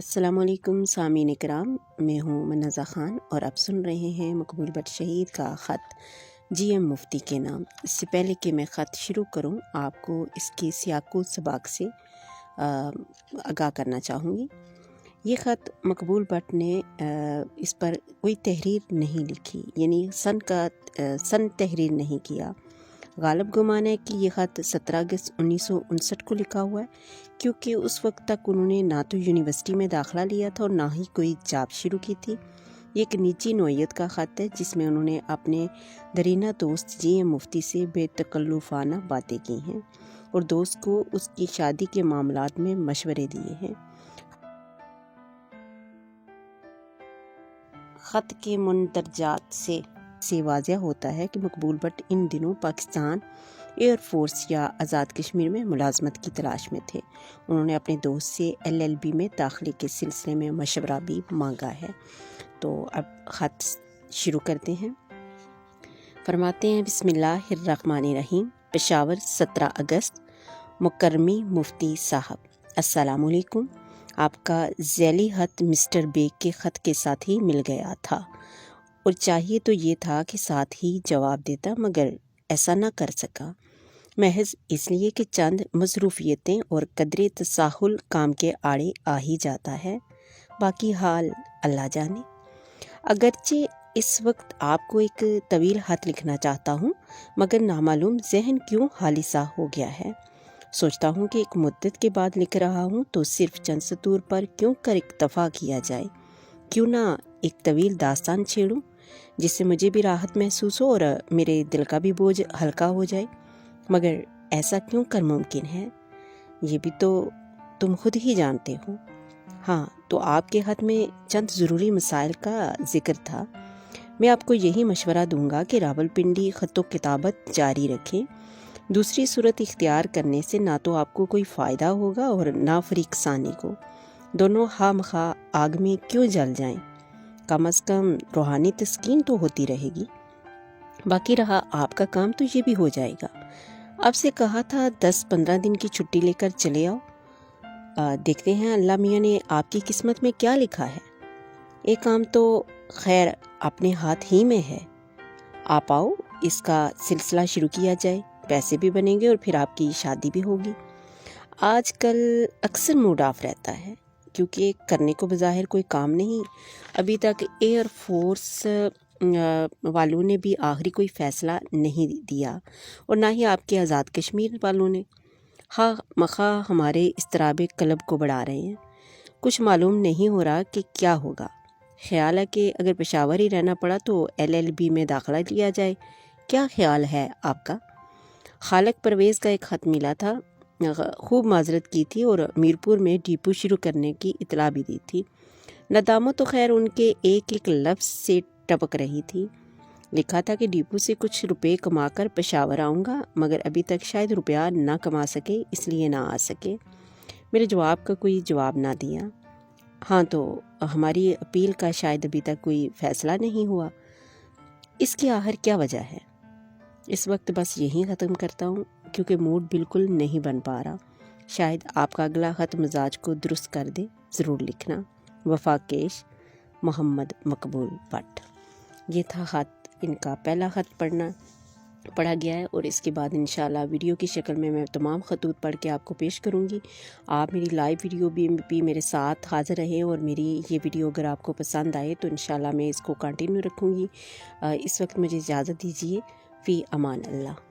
السلام علیکم سامعین کرام، میں ہوں منزہ خان اور آپ سن رہے ہیں مقبول بٹ شہید کا خط جی ایم مفتی کے نام۔ اس سے پہلے کہ میں خط شروع کروں، آپ کو اس کی سیاق و سباق سے آگاہ کرنا چاہوں گی۔ یہ خط مقبول بٹ نے اس پر کوئی تحریر نہیں لکھی، یعنی سن تحریر نہیں کیا۔ غالب گمان ہے کہ یہ خط 17 اگست 1959 کو لکھا ہوا ہے، کیونکہ اس وقت تک انہوں نے نہ تو یونیورسٹی میں داخلہ لیا تھا اور نہ ہی کوئی جاب شروع کی تھی۔ یہ ایک نجی نوعیت کا خط ہے جس میں انہوں نے اپنے درینہ دوست جی ایم مفتی سے بے تکلفانہ باتیں کی ہیں اور دوست کو اس کی شادی کے معاملات میں مشورے دیے ہیں۔ خط کے مندرجات سے واضح ہوتا ہے کہ مقبول بٹ ان دنوں پاکستان ایئر فورس یا آزاد کشمیر میں ملازمت کی تلاش میں تھے۔ انہوں نے اپنے دوست سے LLB میں داخلے کے سلسلے میں مشورہ بھی مانگا ہے۔ تو اب خط شروع کرتے ہیں۔ فرماتے ہیں بسم اللہ الرحمن الرحیم۔ پشاور 17 اگست۔ مکرمی مفتی صاحب، السلام علیکم۔ آپ کا ذیلی خط مسٹر بیگ کے خط کے ساتھ ہی مل گیا تھا اور چاہیے تو یہ تھا کہ ساتھ ہی جواب دیتا، مگر ایسا نہ کر سکا، محض اس لیے کہ چند مصروفیتیں اور قدرے تساہل کام کے آڑے آ ہی جاتا ہے، باقی حال اللہ جانے۔ اگرچہ اس وقت آپ کو ایک طویل خط لکھنا چاہتا ہوں، مگر نامعلوم ذہن کیوں خالی سا ہو گیا ہے۔ سوچتا ہوں کہ ایک مدت کے بعد لکھ رہا ہوں تو صرف چند سطور پر کیوں کر اکتفا کیا جائے، کیوں نہ ایک طویل داستان چھیڑوں جس سے مجھے بھی راحت محسوس ہو اور میرے دل کا بھی بوجھ ہلکا ہو جائے، مگر ایسا کیوں کر ممکن ہے، یہ بھی تو تم خود ہی جانتے ہو۔ ہاں، تو آپ کے خط میں چند ضروری مسائل کا ذکر تھا۔ میں آپ کو یہی مشورہ دوں گا کہ راولپنڈی خط و کتابت جاری رکھیں۔ دوسری صورت اختیار کرنے سے نہ تو آپ کو کوئی فائدہ ہوگا اور نہ فریق ثانی کو، دونوں خواہ مخواہ آگ میں کیوں جل جائیں، کم از کم روحانی تسکین تو ہوتی رہے گی۔ باقی رہا آپ کا کام تو یہ بھی ہو جائے گا۔ آپ سے کہا تھا 10-15 دن کی چھٹی لے کر چلے آؤ، دیکھتے ہیں اللہ میاں نے آپ کی قسمت میں کیا لکھا ہے۔ ایک کام تو خیر اپنے ہاتھ ہی میں ہے، آپ آؤ، اس کا سلسلہ شروع کیا جائے، پیسے بھی بنیں گے اور پھر آپ کی شادی بھی ہوگی۔ آج کل اکثر موڈ آف رہتا ہے کیونکہ کرنے کو بظاہر کوئی کام نہیں۔ ابھی تک ایئر فورس والوں نے بھی آخری کوئی فیصلہ نہیں دیا اور نہ ہی آپ کے آزاد کشمیر والوں نے۔ خواہ مخواہ ہمارے اضطراب قلب کو بڑھا رہے ہیں۔ کچھ معلوم نہیں ہو رہا کہ کیا ہوگا۔ خیال ہے کہ اگر پشاور ہی رہنا پڑا تو LLB میں داخلہ لیا جائے۔ کیا خیال ہے آپ کا؟ خالق پرویز کا ایک خط ملا تھا، خوب معذرت کی تھی اور میرپور میں ڈیپو شروع کرنے کی اطلاع بھی دی تھی۔ ندامت تو خیر ان کے ایک ایک لفظ سے ٹپک رہی تھی۔ لکھا تھا کہ ڈیپو سے کچھ روپے کما کر پشاور آؤں گا، مگر ابھی تک شاید روپیہ نہ کما سکے، اس لیے نہ آ سکے۔ میرے جواب کا کوئی جواب نہ دیا۔ ہاں، تو ہماری اپیل کا شاید ابھی تک کوئی فیصلہ نہیں ہوا۔ اس کی آخر کیا وجہ ہے؟ اس وقت بس یہی ختم کرتا ہوں کیونکہ موڈ بالکل نہیں بن پا رہا۔ شاید آپ کا اگلا خط مزاج کو درست کر دے، ضرور لکھنا۔ وفاکیش محمد مقبول بٹ۔ یہ تھا خط، ان کا پہلا خط پڑھا گیا ہے اور اس کے بعد انشاءاللہ ویڈیو کی شکل میں تمام خطوط پڑھ کے آپ کو پیش کروں گی۔ آپ میری لائیو ویڈیو بھی میرے ساتھ حاضر رہیں اور میری یہ ویڈیو اگر آپ کو پسند آئے تو انشاءاللہ میں اس کو کنٹینیو رکھوں گی۔ اس وقت مجھے اجازت دیجیے، فی امان اللہ۔